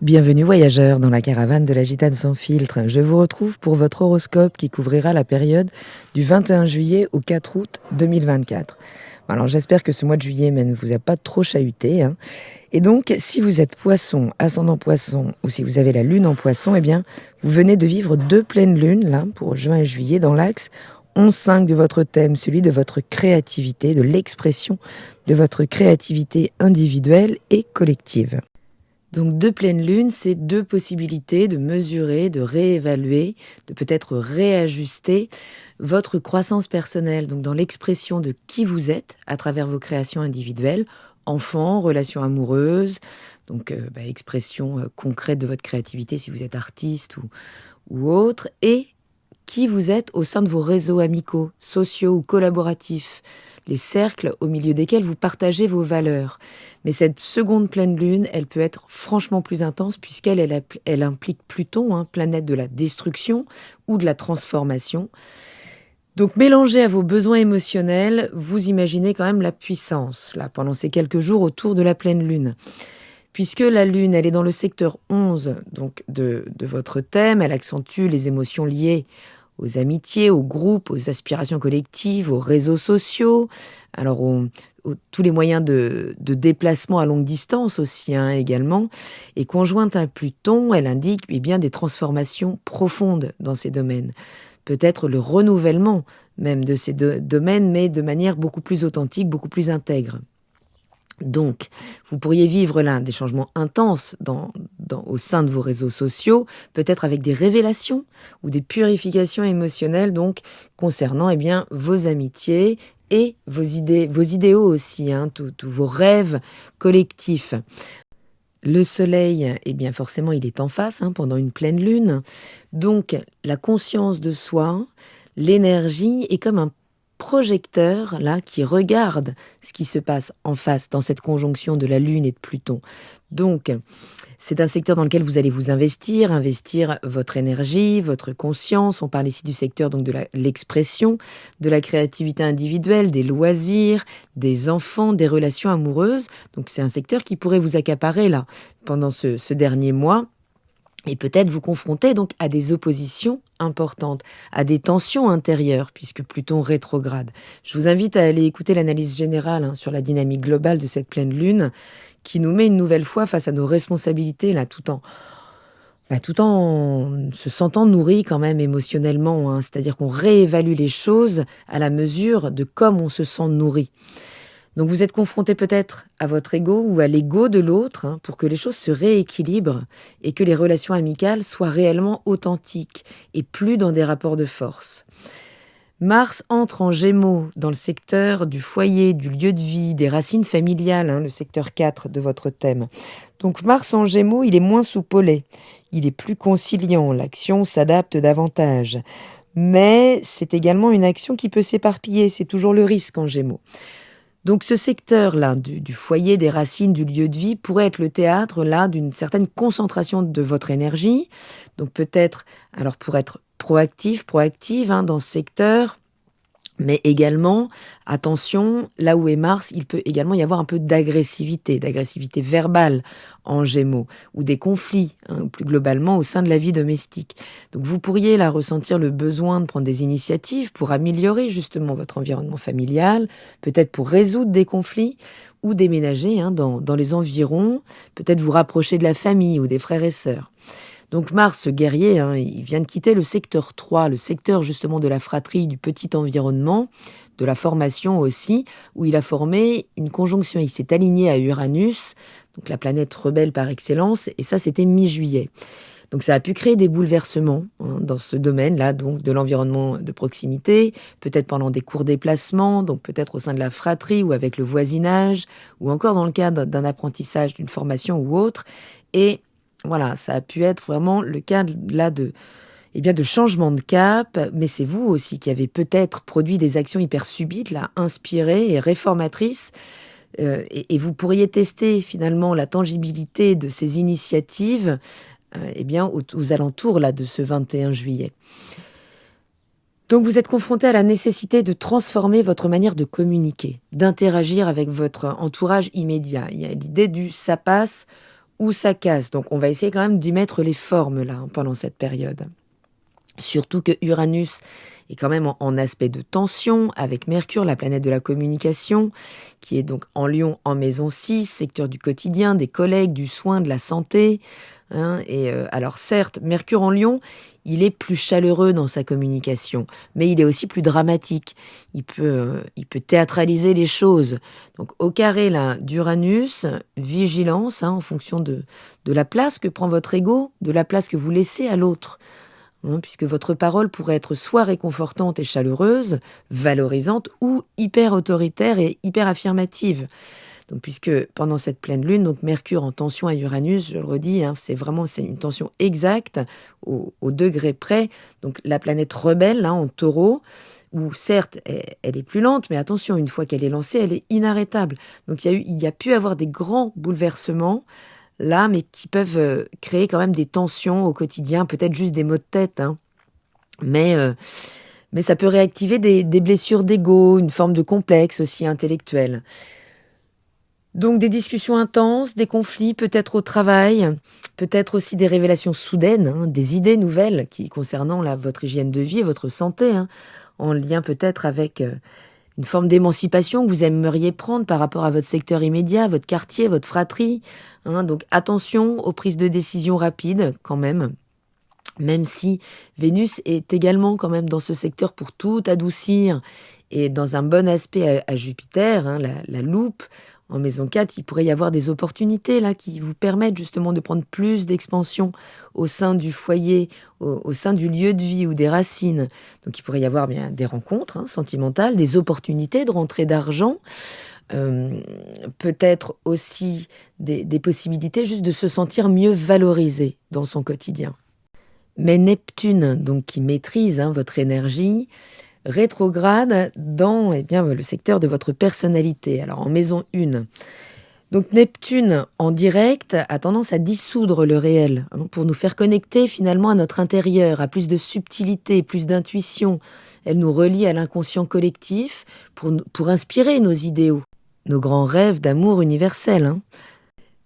Bienvenue voyageurs dans la caravane de la Gitane sans filtre. Je vous retrouve pour votre horoscope qui couvrira la période du 21 juillet au 4 août 2024. Alors j'espère que ce mois de juillet ne vous a pas trop chahuté. Et donc si vous êtes poisson, ascendant poisson ou si vous avez la lune en poisson, eh bien vous venez de vivre 2 pleines lunes là pour juin et juillet dans l'axe 11-5 de votre thème, celui de votre créativité, de l'expression de votre créativité individuelle et collective. Donc 2 pleines lunes, c'est 2 possibilités de mesurer, de réévaluer, de peut-être réajuster votre croissance personnelle, donc dans l'expression de qui vous êtes à travers vos créations individuelles, enfants, relations amoureuses, donc expression concrète de votre créativité si vous êtes artiste ou autre, et qui vous êtes au sein de vos réseaux amicaux, sociaux ou collaboratifs, les cercles au milieu desquels vous partagez vos valeurs. Mais cette seconde pleine lune, elle peut être franchement plus intense puisqu'elle implique Pluton, planète de la destruction ou de la transformation. Donc mélangé à vos besoins émotionnels, vous imaginez quand même la puissance là pendant ces quelques jours autour de la pleine lune. Puisque la lune, elle est dans le secteur 11 donc de votre thème, elle accentue les émotions liées aux amitiés, aux groupes, aux aspirations collectives, aux réseaux sociaux, alors tous les moyens de déplacement à longue distance aussi également. Et conjointe à Pluton, elle indique bien des transformations profondes dans ces domaines. Peut-être le renouvellement même de ces domaines, mais de manière beaucoup plus authentique, beaucoup plus intègre. Donc, vous pourriez vivre là des changements intenses au sein de vos réseaux sociaux, peut-être avec des révélations ou des purifications émotionnelles, donc concernant vos amitiés et vos idéaux aussi, tous vos rêves collectifs. Le soleil, forcément, il est en face pendant une pleine lune. Donc, la conscience de soi, l'énergie est comme un projecteur là qui regarde ce qui se passe en face dans cette conjonction de la Lune et de Pluton. Donc, c'est un secteur dans lequel vous allez vous investir votre énergie, votre conscience. On parle ici du secteur donc de l'expression, de la créativité individuelle, des loisirs, des enfants, des relations amoureuses. Donc, c'est un secteur qui pourrait vous accaparer là pendant ce dernier mois. Et peut-être vous confronter donc à des oppositions importantes, à des tensions intérieures, puisque Pluton rétrograde. Je vous invite à aller écouter l'analyse générale sur la dynamique globale de cette pleine lune, qui nous met une nouvelle fois face à nos responsabilités, là, tout en se sentant nourri quand même émotionnellement. C'est-à-dire qu'on réévalue les choses à la mesure de comme on se sent nourri. Donc vous êtes confronté peut-être à votre ego ou à l'ego de l'autre pour que les choses se rééquilibrent et que les relations amicales soient réellement authentiques et plus dans des rapports de force. Mars entre en Gémeaux dans le secteur du foyer, du lieu de vie, des racines familiales, le secteur 4 de votre thème. Donc Mars en Gémeaux, il est moins soupolé, il est plus conciliant, l'action s'adapte davantage. Mais c'est également une action qui peut s'éparpiller, c'est toujours le risque en Gémeaux. Donc ce secteur-là, du foyer, des racines, du lieu de vie, pourrait être le théâtre là d'une certaine concentration de votre énergie. Donc peut-être, alors pour être proactive dans ce secteur, mais également, attention, là où est Mars, il peut également y avoir un peu d'agressivité verbale en Gémeaux, ou des conflits, plus globalement au sein de la vie domestique. Donc vous pourriez là ressentir le besoin de prendre des initiatives pour améliorer justement votre environnement familial, peut-être pour résoudre des conflits, ou déménager dans les environs, peut-être vous rapprocher de la famille ou des frères et sœurs. Donc Mars, ce guerrier, il vient de quitter le secteur 3, le secteur justement de la fratrie, du petit environnement, de la formation aussi, où il a formé une conjonction. Il s'est aligné à Uranus, donc la planète rebelle par excellence, et ça c'était mi-juillet. Donc ça a pu créer des bouleversements dans ce domaine-là, donc de l'environnement de proximité, peut-être pendant des courts déplacements, donc peut-être au sein de la fratrie ou avec le voisinage, ou encore dans le cadre d'un apprentissage, d'une formation ou autre. Et voilà, ça a pu être vraiment le cas là de changement de cap, mais c'est vous aussi qui avez peut-être produit des actions hyper subites, là, inspirées et réformatrices, et vous pourriez tester finalement la tangibilité de ces initiatives aux alentours là, de ce 21 juillet. Donc vous êtes confronté à la nécessité de transformer votre manière de communiquer, d'interagir avec votre entourage immédiat. Il y a l'idée du « ça passe » ou ça casse. Donc on va essayer quand même d'y mettre les formes là, pendant cette période. Surtout que Uranus est quand même en aspect de tension avec Mercure, la planète de la communication, qui est donc en Lion en maison 6, secteur du quotidien, des collègues, du soin, de la santé. Alors certes, Mercure en Lion, il est plus chaleureux dans sa communication, mais il est aussi plus dramatique. Il peut théâtraliser les choses. Donc au carré là, d'Uranus, vigilance en fonction de la place que prend votre ego, de la place que vous laissez à l'autre. Puisque votre parole pourrait être soit réconfortante et chaleureuse, valorisante, ou hyper autoritaire et hyper affirmative. Donc, puisque pendant cette pleine lune, donc Mercure en tension à Uranus, je le redis, c'est une tension exacte au degré près. Donc la planète rebelle en Taureau, où certes elle est plus lente, mais attention, une fois qu'elle est lancée, elle est inarrêtable. Donc il y a pu avoir des grands bouleversements là, mais qui peuvent créer quand même des tensions au quotidien, peut-être juste des maux de tête, mais ça peut réactiver des blessures d'ego, une forme de complexe aussi intellectuel. Donc des discussions intenses, des conflits peut-être au travail, peut-être aussi des révélations soudaines, des idées nouvelles concernant votre hygiène de vie et votre santé, en lien peut-être avec une forme d'émancipation que vous aimeriez prendre par rapport à votre secteur immédiat, votre quartier, votre fratrie. Donc attention aux prises de décision rapides quand même si Vénus est également quand même dans ce secteur pour tout adoucir et dans un bon aspect à Jupiter, la loupe. En maison 4, il pourrait y avoir des opportunités là qui vous permettent justement de prendre plus d'expansion au sein du foyer, au sein du lieu de vie ou des racines. Donc il pourrait y avoir bien des rencontres sentimentales, des opportunités de rentrée d'argent, peut-être aussi des possibilités juste de se sentir mieux valorisé dans son quotidien. Mais Neptune, donc qui maîtrise votre énergie, rétrograde dans le secteur de votre personnalité, alors en maison 1. Donc Neptune en direct a tendance à dissoudre le réel, pour nous faire connecter finalement à notre intérieur, à plus de subtilité, plus d'intuition. Elle nous relie à l'inconscient collectif pour inspirer nos idéaux, nos grands rêves d'amour universel.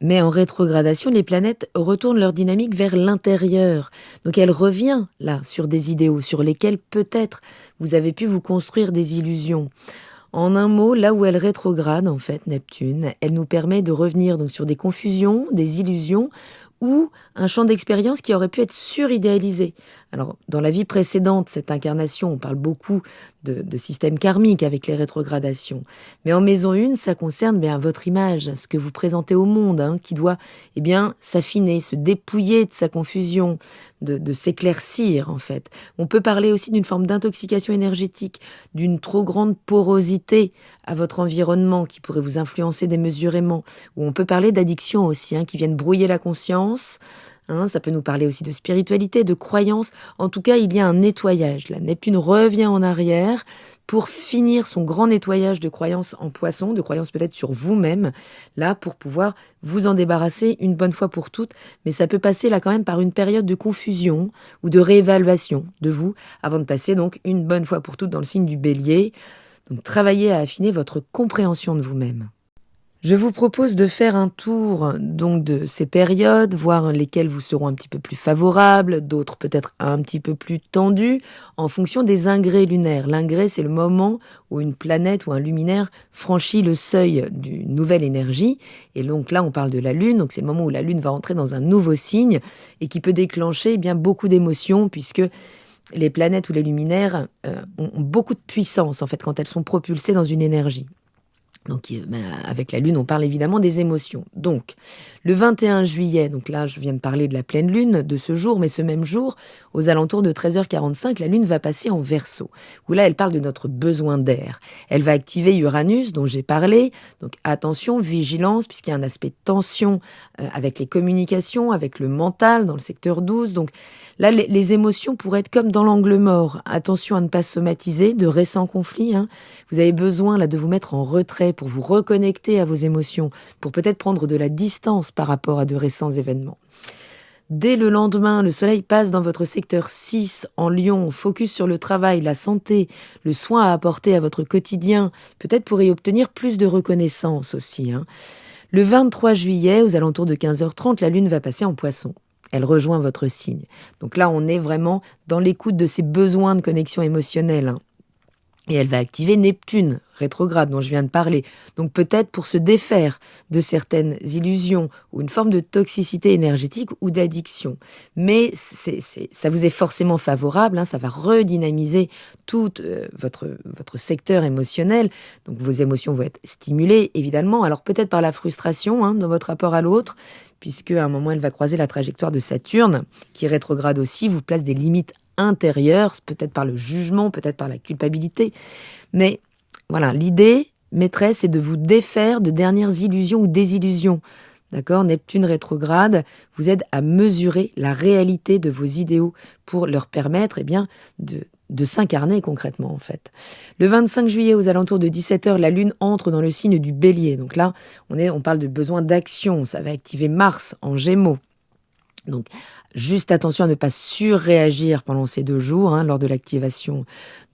Mais en rétrogradation, les planètes retournent leur dynamique vers l'intérieur. Donc elle revient là sur des idéaux sur lesquels peut-être vous avez pu vous construire des illusions. En un mot, là où elle rétrograde en fait Neptune, elle nous permet de revenir donc sur des confusions, des illusions ou un champ d'expérience qui aurait pu être suridéalisé. Alors, dans la vie précédente, cette incarnation, on parle beaucoup de système karmique avec les rétrogradations. Mais en maison 1, ça concerne votre image, ce que vous présentez au monde, qui doit s'affiner, se dépouiller de sa confusion, de s'éclaircir en fait. On peut parler aussi d'une forme d'intoxication énergétique, d'une trop grande porosité à votre environnement qui pourrait vous influencer démesurément. Ou on peut parler d'addiction aussi, qui viennent brouiller la conscience. Ça peut nous parler aussi de spiritualité, de croyance. En tout cas, il y a un nettoyage. La Neptune revient en arrière pour finir son grand nettoyage de croyances en Poisson, de croyances peut-être sur vous-même, là, pour pouvoir vous en débarrasser une bonne fois pour toutes. Mais ça peut passer là quand même par une période de confusion ou de réévaluation de vous, avant de passer donc une bonne fois pour toutes dans le signe du Bélier. Donc travaillez à affiner votre compréhension de vous-même. Je vous propose de faire un tour donc de ces périodes, voir lesquelles vous seront un petit peu plus favorables, d'autres peut-être un petit peu plus tendues, en fonction des ingrès lunaires. L'ingrès, c'est le moment où une planète ou un luminaire franchit le seuil d'une nouvelle énergie. Et donc là, on parle de la Lune, donc c'est le moment où la Lune va entrer dans un nouveau signe et qui peut déclencher beaucoup d'émotions, puisque les planètes ou les luminaires ont beaucoup de puissance en fait quand elles sont propulsées dans une énergie. Donc, avec la Lune, on parle évidemment des émotions. Donc, le 21 juillet, donc là, je viens de parler de la pleine Lune de ce jour, mais ce même jour, aux alentours de 13h45, la Lune va passer en Verseau, où là, elle parle de notre besoin d'air. Elle va activer Uranus, dont j'ai parlé. Donc, attention, vigilance, puisqu'il y a un aspect de tension avec les communications, avec le mental, dans le secteur 12. Donc, là, les émotions pourraient être comme dans l'angle mort. Attention à ne pas somatiser de récents conflits. Vous avez besoin là de vous mettre en retrait pour vous reconnecter à vos émotions, pour peut-être prendre de la distance par rapport à de récents événements. Dès le lendemain, le soleil passe dans votre secteur 6 en Lion, focus sur le travail, la santé, le soin à apporter à votre quotidien, peut-être pour y obtenir plus de reconnaissance aussi. Le 23 juillet, aux alentours de 15h30, la Lune va passer en Poisson. Elle rejoint votre signe. Donc là, on est vraiment dans l'écoute de ces besoins de connexion émotionnelle, hein. Et elle va activer Neptune, rétrograde, dont je viens de parler. Donc peut-être pour se défaire de certaines illusions ou une forme de toxicité énergétique ou d'addiction. Mais ça vous est forcément favorable, hein, ça va redynamiser tout votre secteur émotionnel. Donc vos émotions vont être stimulées, évidemment. Alors peut-être par la frustration, hein, dans votre rapport à l'autre, puisque à un moment, elle va croiser la trajectoire de Saturne, qui rétrograde aussi, vous place des limites intérieure, peut-être par le jugement, peut-être par la culpabilité. Mais voilà, l'idée maîtresse, c'est de vous défaire de dernières illusions ou désillusions. D'accord ? Neptune rétrograde vous aide à mesurer la réalité de vos idéaux pour leur permettre de s'incarner concrètement, en fait. Le 25 juillet, aux alentours de 17h, la Lune entre dans le signe du Bélier. Donc là, on parle de besoin d'action. Ça va activer Mars en Gémeaux. Donc, juste attention à ne pas surréagir pendant ces 2 jours, hein, lors de l'activation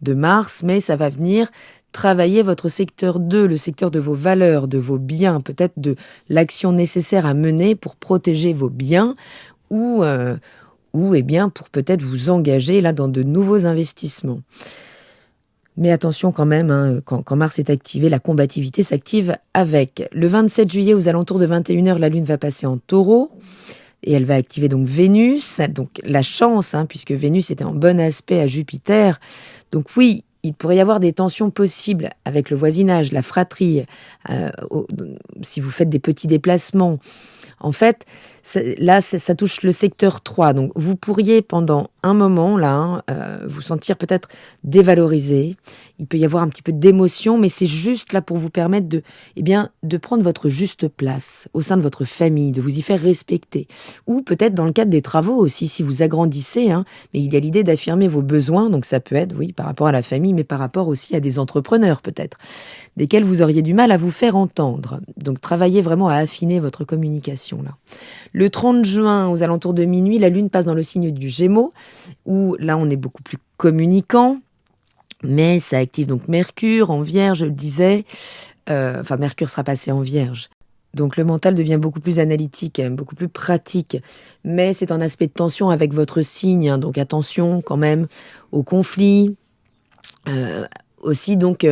de Mars, mais ça va venir travailler votre secteur 2, le secteur de vos valeurs, de vos biens, peut-être de l'action nécessaire à mener pour protéger vos biens ou pour peut-être vous engager là dans de nouveaux investissements. Mais attention quand même, hein, quand Mars est activé, la combativité s'active avec. Le 27 juillet, aux alentours de 21h, la Lune va passer en Taureau. Et elle va activer donc Vénus, donc la chance, hein, puisque Vénus était en bon aspect à Jupiter. Donc oui, il pourrait y avoir des tensions possibles avec le voisinage, la fratrie, si vous faites des petits déplacements. En fait, ça touche le secteur 3. Donc, vous pourriez, pendant un moment, là, vous sentir peut-être dévalorisé. Il peut y avoir un petit peu d'émotion, mais c'est juste là pour vous permettre de prendre votre juste place au sein de votre famille, de vous y faire respecter. Ou peut-être dans le cadre des travaux aussi, si vous agrandissez, hein, mais il y a l'idée d'affirmer vos besoins. Donc, ça peut être, oui, par rapport à la famille, mais par rapport aussi à des entrepreneurs, peut-être, desquels vous auriez du mal à vous faire entendre. Donc, travaillez vraiment à affiner votre communication, là. Le 30 juin, aux alentours de minuit, la Lune passe dans le signe du Gémeaux, où là, on est beaucoup plus communicant, mais ça active donc Mercure en Vierge, je le disais. Mercure sera passé en Vierge. Donc, le mental devient beaucoup plus analytique, beaucoup plus pratique. Mais c'est un aspect de tension avec votre signe, hein, donc attention quand même aux conflits. Aussi, donc...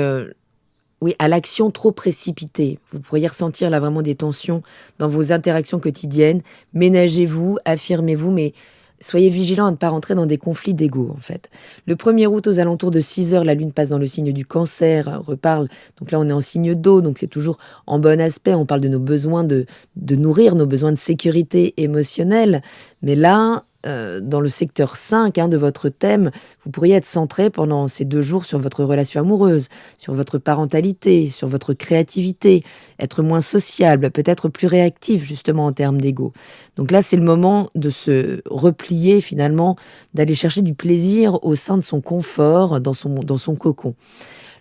Oui, à l'action trop précipitée. Vous pourriez ressentir là vraiment des tensions dans vos interactions quotidiennes. Ménagez-vous, affirmez-vous, mais soyez vigilants à ne pas rentrer dans des conflits d'ego, en fait. Le 1er août, aux alentours de 6h, la Lune passe dans le signe du Cancer, reparle. Donc là, on est en signe d'eau, donc c'est toujours en bon aspect. On parle de nos besoins de nourrir, nos besoins de sécurité émotionnelle. Mais là... dans le secteur 5, hein, de votre thème, vous pourriez être centré pendant ces 2 jours sur votre relation amoureuse, sur votre parentalité, sur votre créativité, être moins sociable, peut-être plus réactif justement en termes d'ego. Donc là, c'est le moment de se replier finalement, d'aller chercher du plaisir au sein de son confort, dans son cocon.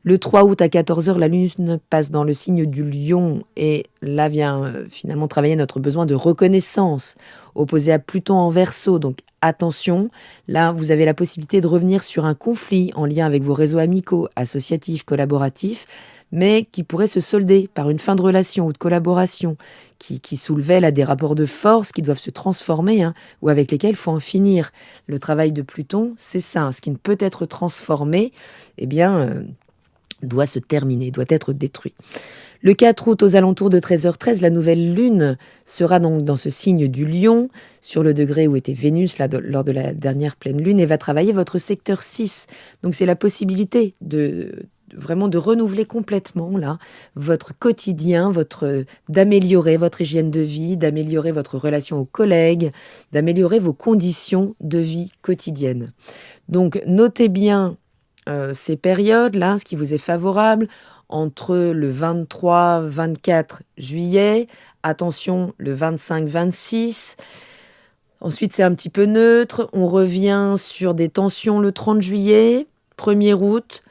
Le 3 août à 14h, la Lune passe dans le signe du Lion et là vient finalement travailler notre besoin de reconnaissance, opposé à Pluton en Verseau. Donc attention, là vous avez la possibilité de revenir sur un conflit en lien avec vos réseaux amicaux, associatifs, collaboratifs, mais qui pourrait se solder par une fin de relation ou de collaboration qui soulevait là des rapports de force qui doivent se transformer, hein, ou avec lesquels il faut en finir. Le travail de Pluton, c'est ça, hein, ce qui ne peut être transformé, doit se terminer, doit être détruit. Le 4 août, aux alentours de 13h13, la nouvelle lune sera donc dans ce signe du Lion, sur le degré où était Vénus lors de la dernière pleine lune, et va travailler votre secteur 6. Donc c'est la possibilité vraiment de renouveler complètement là votre quotidien, d'améliorer votre hygiène de vie, d'améliorer votre relation aux collègues, d'améliorer vos conditions de vie quotidienne. Donc notez bien ces périodes-là, ce qui vous est favorable, entre le 23-24 juillet, attention, le 25-26. Ensuite, c'est un petit peu neutre. On revient sur des tensions le 30 juillet, 1er août.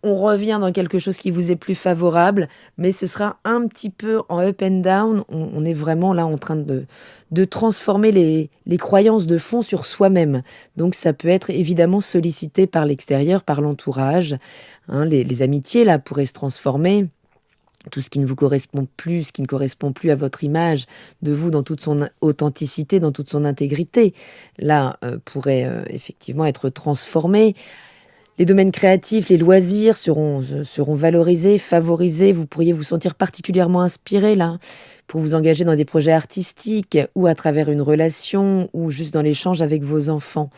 On revient dans quelque chose qui vous est plus favorable, mais ce sera un petit peu en up and down. On est vraiment là en train de transformer les croyances de fond sur soi-même. Donc ça peut être évidemment sollicité par l'extérieur, par l'entourage. Hein, les amitiés là pourraient se transformer. tout ce qui ne vous correspond plus, ce qui ne correspond plus à votre image de vous dans toute son authenticité, dans toute son intégrité, là, pourrait effectivement être transformé. Les domaines créatifs, les loisirs seront valorisés, favorisés. Vous pourriez vous sentir particulièrement inspiré là pour vous engager dans des projets artistiques ou à travers une relation ou juste dans l'échange avec vos enfants.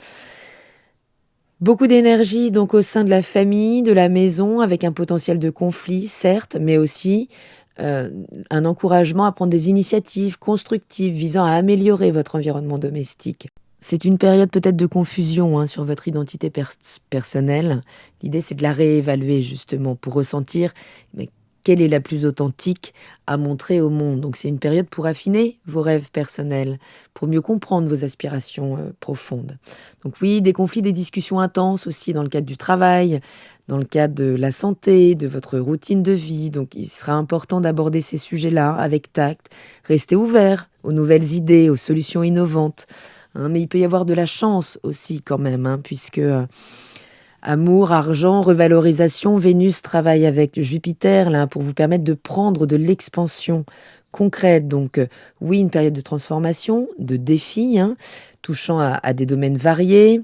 Beaucoup d'énergie donc au sein de la famille, de la maison, avec un potentiel de conflit, certes, mais aussi un encouragement à prendre des initiatives constructives visant à améliorer votre environnement domestique. C'est une période peut-être de confusion sur votre identité personnelle. L'idée, c'est de la réévaluer justement pour ressentir mais quelle est la plus authentique à montrer au monde. Donc c'est une période pour affiner vos rêves personnels, pour mieux comprendre vos aspirations profondes. Donc oui, des conflits, des discussions intenses aussi dans le cadre du travail, dans le cadre de la santé, de votre routine de vie. Donc il sera important d'aborder ces sujets-là avec tact, rester ouvert aux nouvelles idées, aux solutions innovantes. Mais il peut y avoir de la chance aussi quand même, puisque amour, argent, revalorisation, Vénus travaille avec Jupiter là pour vous permettre de prendre de l'expansion concrète. Donc oui, une période de transformation, de défis, touchant à des domaines variés,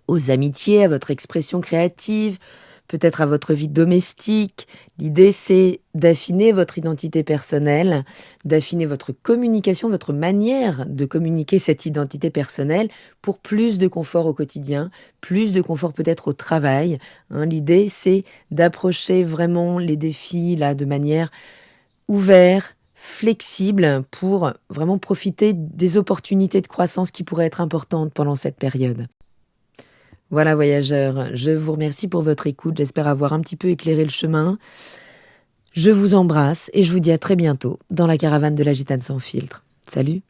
aux amitiés, à votre expression créative, peut-être à votre vie domestique. L'idée, c'est d'affiner votre identité personnelle, d'affiner votre communication, votre manière de communiquer cette identité personnelle pour plus de confort au quotidien, plus de confort peut-être au travail. L'idée, c'est d'approcher vraiment les défis là de manière ouverte, flexible pour vraiment profiter des opportunités de croissance qui pourraient être importantes pendant cette période. Voilà voyageurs, je vous remercie pour votre écoute, j'espère avoir un petit peu éclairé le chemin. Je vous embrasse et je vous dis à très bientôt dans la caravane de la Gitane sans filtre. Salut!